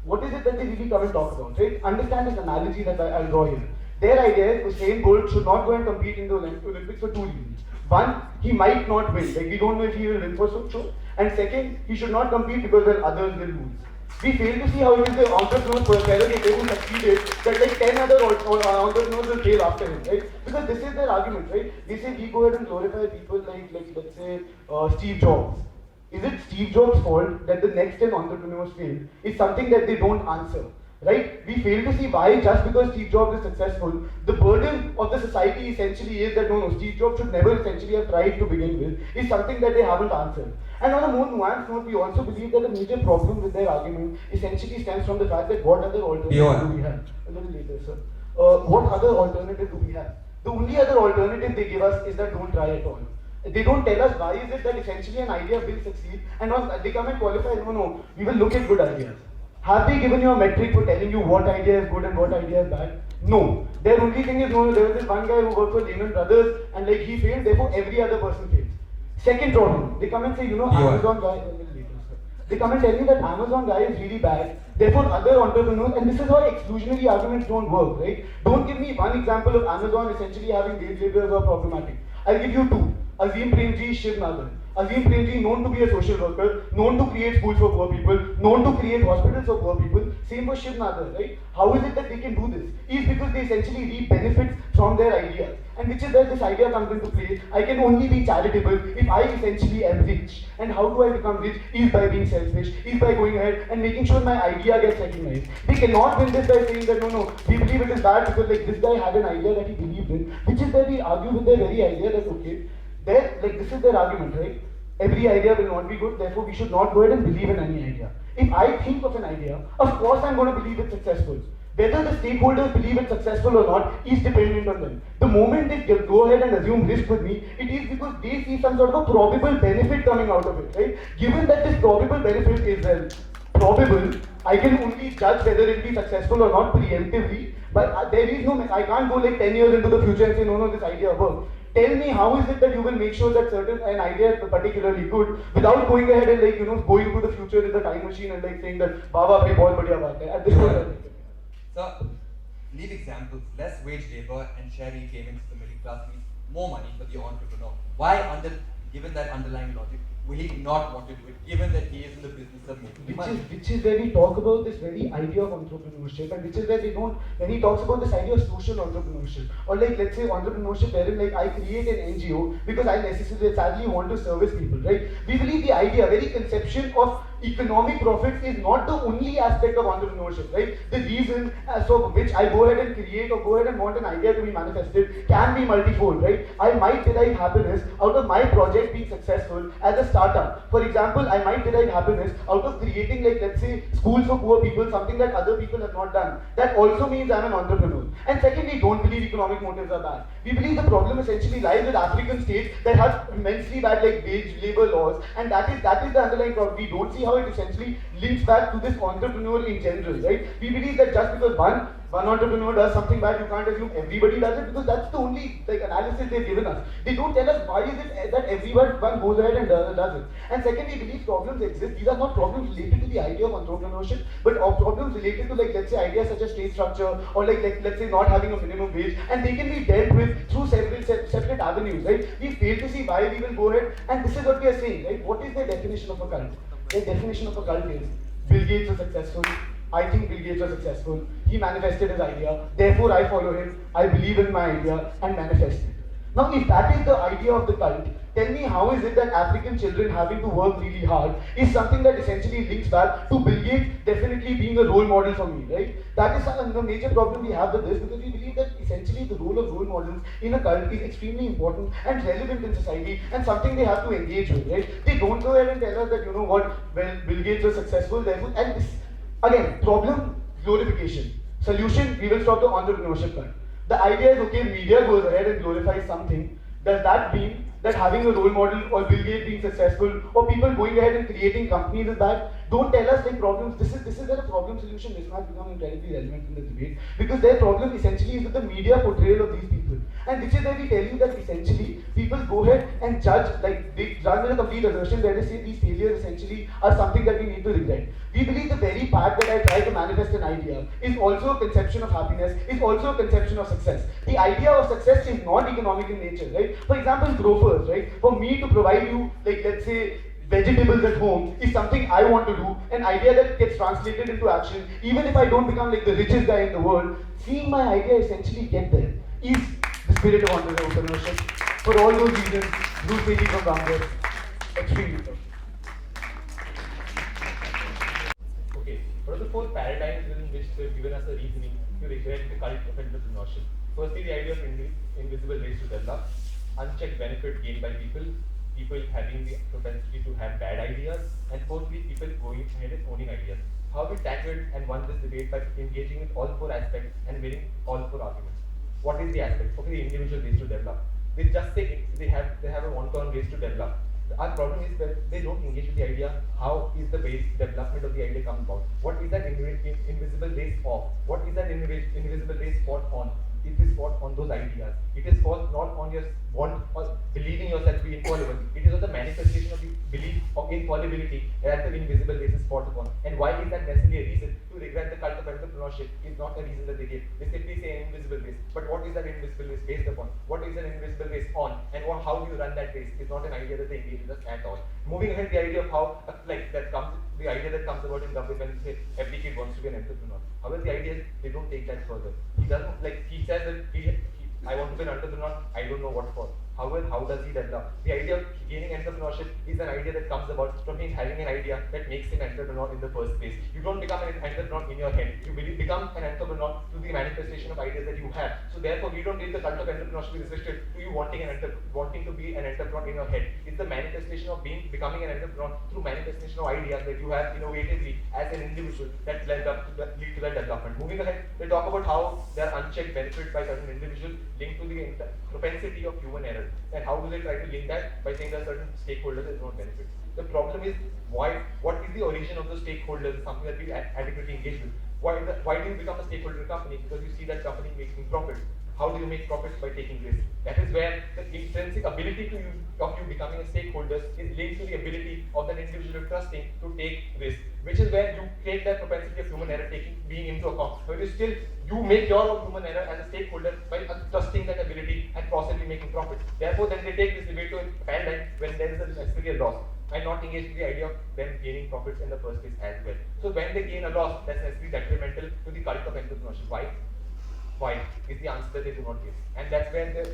what is it that they really come and talk about, right? Understand this analogy that I'll draw here. Their idea is Usain Bolt should not go and compete in the Olympics for two reasons. One, he might not win, like we don't know if he will win for sure. And second, he should not compete because then others will lose. We fail to see how it is the entrepreneur who succeeded that like 10 other entrepreneurs will fail after him, right? Because this is their argument, right? They say we go ahead and glorify people like let's say Steve Jobs. Is it Steve Jobs' fault that the next 10 entrepreneurs failed? Is something that they don't answer. Right? We fail to see why just because Steve Jobs is successful, the burden of the society essentially is that no, Steve Jobs should never essentially have tried to begin with, is something that they haven't answered. And on a more nuanced note, we also believe that a major problem with their argument essentially stems from the fact that what other alternative do we have? A little later, sir. What other alternative do we have? The only other alternative they give us is that don't try at all. They don't tell us why is it that essentially an idea will succeed, and they come and qualify, no, we will look at good ideas. Have they given you a metric for telling you what idea is good and what idea is bad? No. Their only thing is, no, there was this one guy who worked for Lehman Brothers and like he failed, therefore every other person fails. Second problem, they come and say, Amazon guy, they come and tell you that Amazon guy is really bad, therefore other entrepreneurs, and this is why exclusionary arguments don't work, right? Don't give me one example of Amazon essentially having wage laborers who are problematic. I'll give you two. Azim Premji, Shiv Nagar. Azim Premji, known to be a social worker, known to create schools for poor people, known to create hospitals for poor people. Same for Shiv Nagar, right? How is it that they can do this? Is because they essentially reap benefits from their ideas. And which is where this idea comes into play. I can only be charitable if I essentially am rich. And how do I become rich? Is by being selfish, is by going ahead and making sure my idea gets recognized. They cannot win this by saying that no, we believe it is bad because like this guy had an idea that he believed in, which is where we argue with their very idea that okay, this is their argument, right? Every idea will not be good, therefore we should not go ahead and believe in any idea. If I think of an idea, of course I'm going to believe it's successful. Whether the stakeholders believe it's successful or not is dependent on them. The moment they go ahead and assume risk with me, it is because they see some sort of a probable benefit coming out of it, right? Given that this probable benefit is probable, I can only judge whether it will be successful or not preemptively, but there is no, I can't go like 10 years into the future and say, no, this idea works. Tell me how is it that you will make sure that an idea is particularly good without going ahead and going to the future in the time machine and like saying that Baba apni bahut badhiya baat hai. At this point, So, leave examples. Less wage labor and share payments to the middle class means more money for the entrepreneur. Why, given that underlying logic, will he not want to do it, given that he is in the business of making money? Which is where we talk about this very idea of entrepreneurship, and which is where when he talks about this idea of social entrepreneurship, or like let's say entrepreneurship wherein like I create an NGO because I sadly want to service people, right? We believe the idea, very conception of economic profits is not the only aspect of entrepreneurship, right? The reason for which I go ahead and create or go ahead and want an idea to be manifested can be multifold, right? I might derive happiness out of my project being successful as a startup. For example, I might derive happiness out of creating like let's say schools for poor people, something that other people have not done. That also means I'm an entrepreneur. And secondly, don't believe economic motives are bad. We believe the problem essentially lies with African states that have immensely bad like wage labor laws, and that is the underlying problem. We don't see how it essentially links back to this entrepreneur in general, right? We believe that just because one entrepreneur does something bad, you can't assume everybody does it because that's the only like analysis they've given us. They don't tell us why is it that everyone one goes ahead and does it. And secondly, these problems exist. These are not problems related to the idea of entrepreneurship, but problems related to like let's say ideas such as state structure or like let's say not having a minimum wage, and they can be dealt with through several separate avenues, right? We fail to see why we will go ahead, and this is what we are saying, right? What is the definition of a cult? The definition of a cult is Bill Gates is successful. I think Bill Gates was successful. He manifested his idea. Therefore, I follow him. I believe in my idea and manifest it. Now, if that is the idea of the cult, tell me how is it that African children having to work really hard is something that essentially links back to Bill Gates definitely being a role model for me, right? That is the major problem we have with this because we believe that essentially the role of role models in a cult is extremely important and relevant in society and something they have to engage with, right? They don't go ahead and tell us that, you know what, well, Bill Gates was successful, therefore, and this, again, problem, glorification. Solution, we will stop the entrepreneurship cult. The idea is, okay, media goes ahead and glorifies something. Does that mean that having a role model or Bill Gates being successful or people going ahead and creating companies is bad? Don't tell us like problems. This is where a problem solution mismatch become incredibly relevant in the debate because their problem essentially is with the media portrayal of these people. And which is where we tell you that essentially people go ahead and judge, like they judge with a complete assertion where they say these failures essentially are something that we need to regret. We believe the very fact that I try to manifest an idea is also a conception of happiness, is also a conception of success. The idea of success is not economic in nature, right? For example, grofers, right? For me to provide you, like let's say, vegetables at home is something I want to do, an idea that gets translated into action, even if I don't become like the richest guy in the world, seeing my idea essentially get there is the spirit of entrepreneurship. For all those reasons, Bruce Bailey from Bangladesh, extremely proud. Okay, what are the four paradigms in which they've given us a reasoning to regret the cult of entrepreneurship? Firstly, the idea of invisible ways to develop, unchecked benefit gained by people having the propensity to have bad ideas, and fourthly, people going ahead and owning ideas. How we tackled and won this debate by engaging in all four aspects and winning all four arguments. What is the aspect? Okay, the individual ways to develop. They just say they have a one-to-one ways to develop. Our problem is that they don't engage with the idea. How is the base development of the idea come about? What is that invisible base of? What is that invisible base fought on? It is fought on those ideas. It is fought not on your want or believing yourself to be infallible. It is on the manifestation of the belief of infallibility that the invisible base is fought upon. And why is that necessarily a reason to regret the cult of entrepreneurship? Is not a reason that they give. They simply say an invisible base. But what is that invisible base based upon? What is an invisible base on? And how do you run that base? Is not an idea that they engage with us at all. Moving ahead, the idea of how the idea that comes about in government when you say every kid wants to be an entrepreneur. However, the idea is they don't take that further. He doesn't he says that I want to be an entrepreneur, I don't know what for. However, how does he develop? The idea of gaining entrepreneurship is an idea that comes about from him having an idea that makes him an entrepreneur in the first place. You don't become an entrepreneur in your head. You become an entrepreneur through the manifestation of ideas that you have. So therefore, we don't take the cult of entrepreneurship is restricted to you wanting to be an entrepreneur in your head. It's the manifestation of becoming an entrepreneur through manifestation of ideas that you have innovatively as an individual that lead to that development. Moving ahead, they talk about how there are unchecked benefits by certain individuals linked to the propensity of human error. And how do they try to link that? By saying that certain stakeholders is not benefit. The problem is what is the origin of the stakeholders is something that we adequately engage with. Why do you become a stakeholder in a company? Because you see that company making profit. How do you make profits? By taking risks. That is where the intrinsic ability of you becoming a stakeholder is linked to the ability of that individual trusting to take risks, which is where you take that propensity of human error being into account. But you make your own human error as a stakeholder by trusting that ability and possibly making profits. Therefore, then they take this debate to a paradigm when there is a necessary loss and not engage with the idea of them gaining profits in the first place as well. So when they gain a loss, that's necessarily detrimental to the cult of entrepreneurship. Why is the answer that they do not give, and that's where the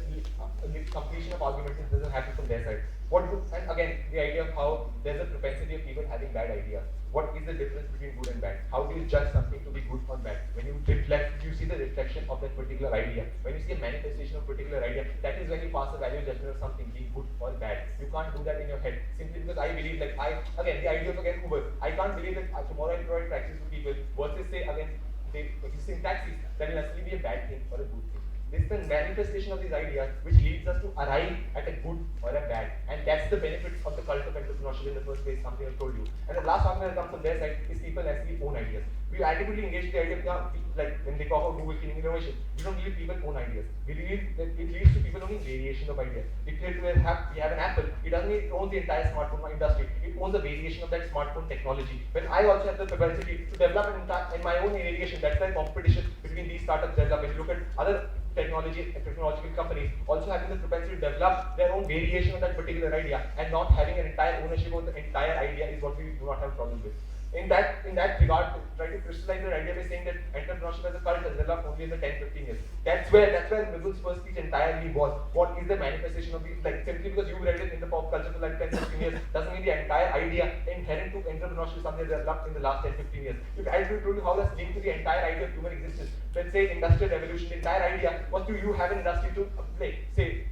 completion of arguments doesn't happen from their side. And again, the idea of how there's a propensity of people having bad ideas. What is the difference between good and bad? How do you judge something to be good or bad? When you reflect, you see the reflection of that particular idea. When you see a manifestation of a particular idea, that is when you pass a value judgment of something being good or bad. You can't do that in your head simply because I believe the idea of Uber. I can't believe that tomorrow I provide taxis to people versus say again. Existing taxis, that will necessarily be a bad thing or a good thing. It's the manifestation of these ideas which leads us to arrive at a good or a bad. And that's the benefits of the cult of entrepreneurship in the first place, something I told you. And the last argument that comes from their side is people actually own ideas. We adequately engage the idea of, like when they talk about Google killing innovation, we don't believe people own ideas. We believe that it leads to people owning variation of ideas. If we have an Apple, it doesn't mean it owns the entire smartphone industry. It owns a variation of that smartphone technology. When I also have the capacity to develop in my own variation, that's why competition between these startups develop. When you look at other technological companies also having the propensity to develop their own variation of that particular idea and not having an entire ownership of the entire idea is what we do not have a problem with. In that regard, try to crystallize the idea by saying that entrepreneurship as a cult has developed only in the 10-15 years. That's where Mibul's first speech entirely was. What is the manifestation of these? Like simply because you read it in the pop culture for like 10-15 years doesn't mean the entire idea inherent to entrepreneurship is something developed in the last 10-15 years. If I told you how that's linked to the entire idea of human existence, let's say industrial revolution, the entire idea was to you have an industry to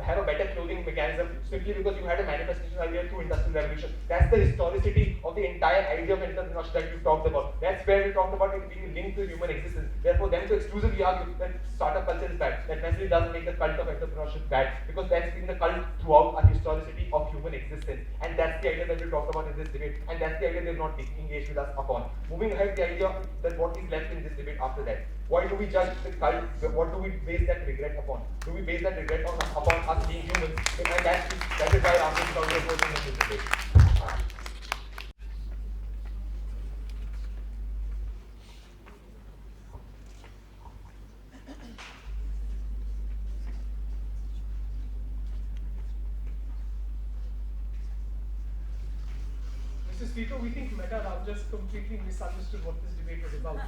have a better clothing mechanism simply because you had a manifestation idea through industrial revolution. That's the historicity of the entire idea of entrepreneurship that you talked about. That's where we talked about it being linked to human existence. Therefore, them to exclusively argue that startup culture is bad, that necessarily doesn't make the cult of entrepreneurship bad, because that's been the cult throughout a historicity of human existence. And that's the idea that we talked about in this debate, and that's the idea they've not engaged with us upon. Moving ahead, the idea that what is left in this debate after that. Why do we judge the cult? What do we base that regret upon? Do we base that regret upon us being humans? And that is why I'm asking about your question in this debate. Mr. Speaker, we think Meta Ram just completely misunderstood what this debate was about.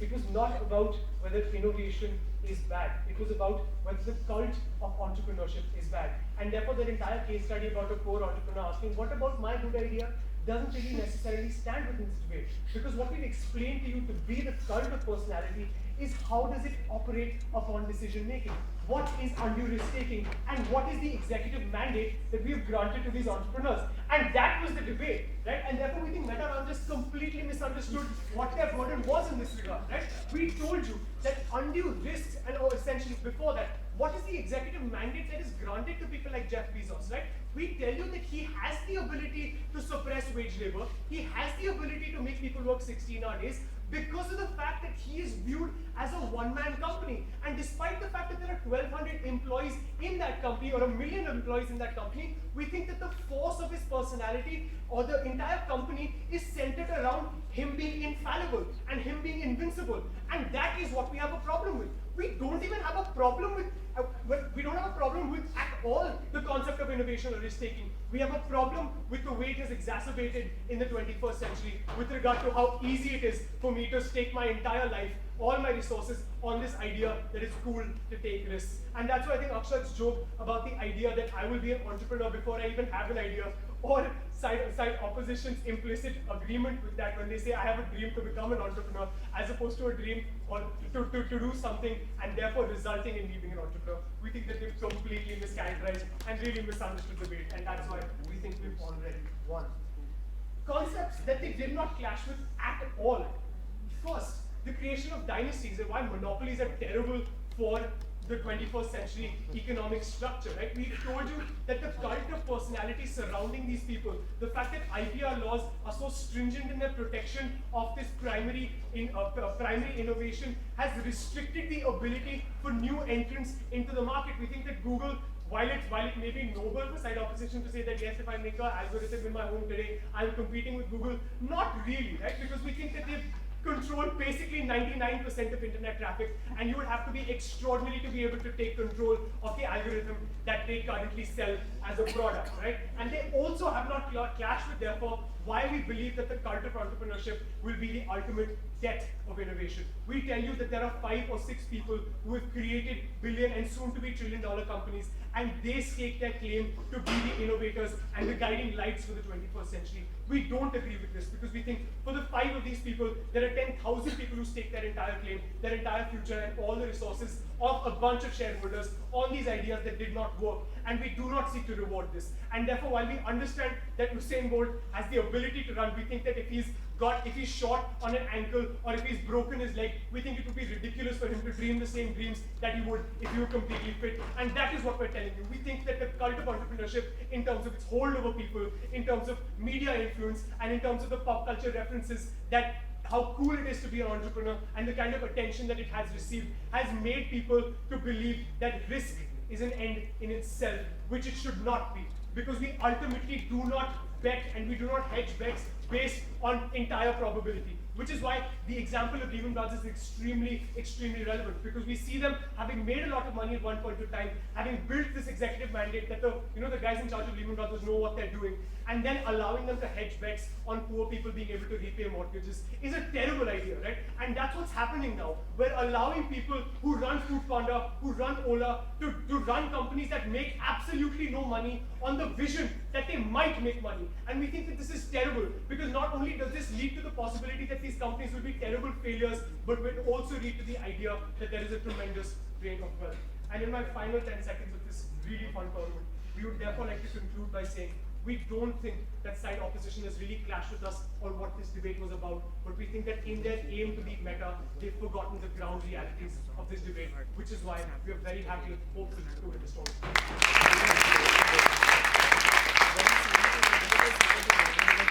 It was not about whether innovation is bad. It was about whether the cult of entrepreneurship is bad. And therefore, that entire case study about a poor entrepreneur asking, what about my good idea, doesn't really necessarily stand within this debate. Because what we've explained to you to be the cult of personality is how does it operate upon decision making? What is undue risk taking? And what is the executive mandate that we have granted to these entrepreneurs? And that was the debate, right? And therefore we think Meta Ram just completely misunderstood what their burden was in this regard, right? We told you that undue risks, and essentially before that, what is the executive mandate that is granted to people like Jeff Bezos, right? We tell you that he has the ability to suppress wage labor, he has the ability to make people work 16-hour days, because of the fact that he is viewed as a one-man company. And despite the fact that there are 1,200 employees in that company or 1 million employees in that company, we think that the force of his personality or the entire company is centered around him being infallible and him being invincible. And that is what we have a problem with. We don't even have a problem with at all the concept of innovation or risk taking. We have a problem with the way it is exacerbated in the 21st century with regard to how easy it is for me to stake my entire life, all my resources on this idea that it's cool to take risks. And that's why I think Akshat's joke about the idea that I will be an entrepreneur before I even have an idea, or side opposition's implicit agreement with that when they say I have a dream to become an entrepreneur, as opposed to a dream or to do something and therefore resulting in me being an entrepreneur. We think that they've completely mischaracterized and really misunderstood the debate, and that's why we think we've already won. Concepts that they did not clash with at all. First, the creation of dynasties and why monopolies are terrible for the 21st century economic structure, right? We told you that the cult of personality surrounding these people, the fact that IPR laws are so stringent in their protection of this primary innovation has restricted the ability for new entrants into the market. We think that Google, while it may be noble for side opposition to say that yes, if I make an algorithm in my home today, I'm competing with Google, not really, right? Because we think that they've control basically 99% of internet traffic, and you would have to be extraordinary to be able to take control of the algorithm that they currently sell as a product, right? And they also have not clashed with, therefore, why we believe that the cult of entrepreneurship will be the ultimate death of innovation. We tell you that there are 5 or 6 people who have created billion and soon to be trillion-dollar companies, and they stake their claim to be the innovators and the guiding lights for the 21st century. We don't agree with this because we think for the 5 of these people, there are 10,000 people who stake their entire claim, their entire future, and all the resources of a bunch of shareholders on these ideas that did not work. And we do not seek to reward this. And therefore, while we understand that Usain Bolt has the ability to run, we think that if he's if he's short on an ankle or if he's broken his leg, we think it would be ridiculous for him to dream the same dreams that he would if he were completely fit. And that is what we're telling you. We think that the cult of entrepreneurship, in terms of its hold over people, in terms of media influence, and in terms of the pop culture references, that how cool it is to be an entrepreneur and the kind of attention that it has received, has made people to believe that risk is an end in itself, which it should not be. Because we ultimately do not bet and we do not hedge bets based on entire probability. Which is why the example of Lehman Brothers is extremely, extremely relevant, because we see them having made a lot of money at one point in time, having built this executive mandate that the guys in charge of Lehman Brothers know what they're doing, and then allowing them to hedge bets on poor people being able to repay mortgages is a terrible idea, right? And that's what's happening now. We're allowing people who run Food Panda, who run Ola, to run companies that make absolutely no money on the vision that they might make money. And we think that this is terrible, because not only does this lead to the possibility that these companies will be terrible failures, but will also lead to the idea that there is a tremendous drain of wealth. And in my final 10 seconds of this really fun tournament, we would therefore like to conclude by saying, we don't think that side opposition has really clashed with us on what this debate was about, but we think that in their aim to be meta, they've forgotten the ground realities of this debate, which is why we are very happy, hopeful to win this tournament.